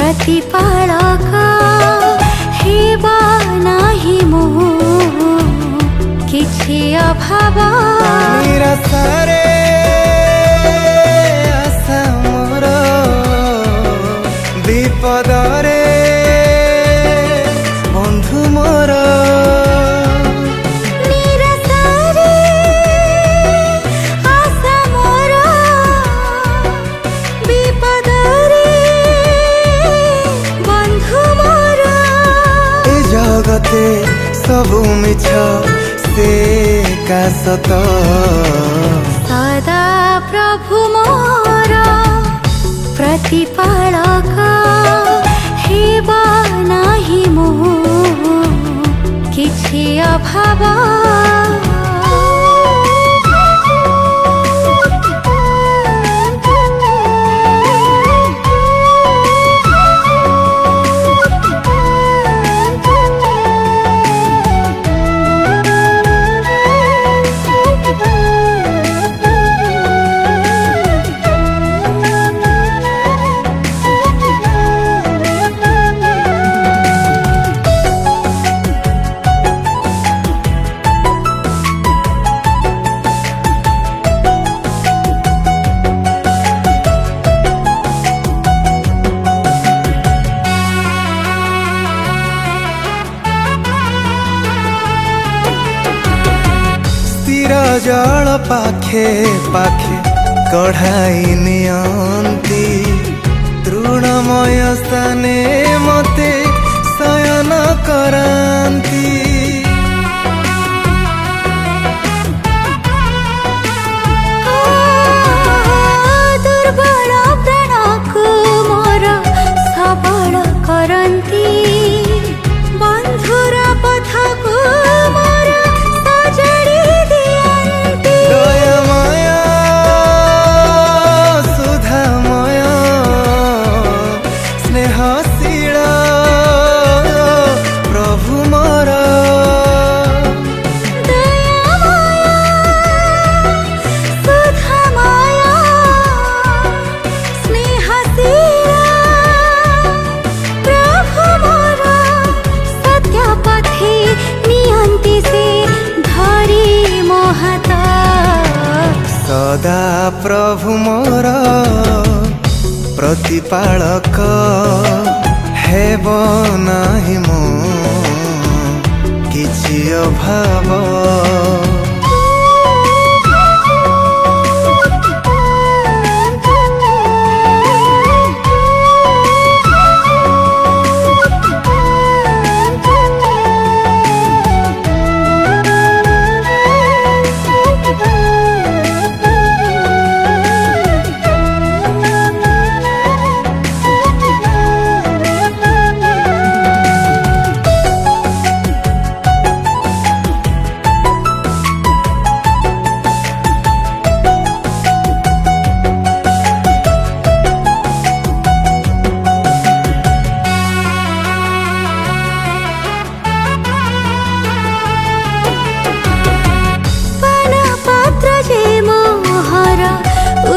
प्रतिपालक हेबा नाही मो किछि अभाव निराशारे आशा मोर विपदरे बंधु मोर निराशारे आशा मोर विपदरे बंधु मोर ए जगते सबु मिछ से का सत सदा प्रभु मोर प्रतिपालक हेबा नाही मो किछि अभाव जल पाखे पाखे कढ़ाई नियंती तृणमय स्थाने मते शयन करांती दुर्बल प्राणको मोर सबल करंती बंधुर पथको मोर सजाड़ी दयामय सुधामय स्नेहशील प्रभु मोर दयामय सुधामय स्नेहशील प्रभु मोर सत्य पथे नियंती से धरी मोहत सदा प्रभु मोर प्रतिपालक हेब नाही मो किछि अभाव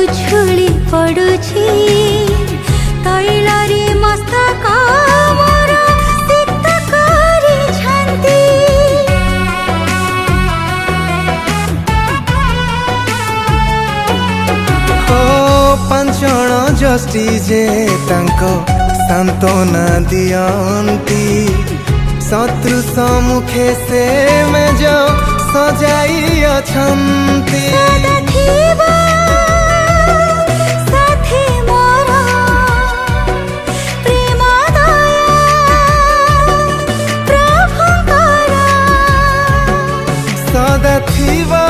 उछुली पड़ुछि तैलारी मस्तक मोर शीत करी छंती ओ पंचण जष्टि जे तांको सांत्वना दियंती शत्रु सम्मुखे से में जो सजाई अछंती सदा थिबा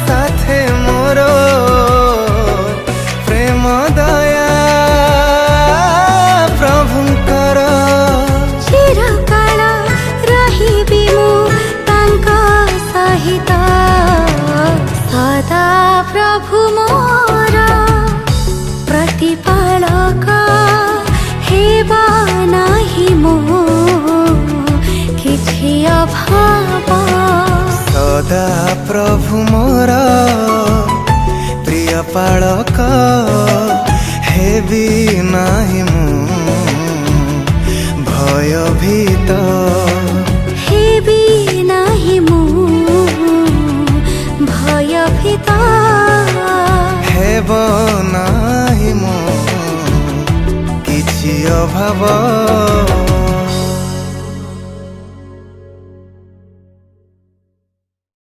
साथे मोर प्रेम दया प्रभुंकर चिरकाल रहिबि मु तांका सहित सदा प्रभु मोर प्रतिपालक हेबा नाही मो किछि अभाव सदा प्रभु मोर प्रिय पालक हेबी नाही मु भयभीत हेबी नाही मु भयभीत हेब नाही मु किछि अभाव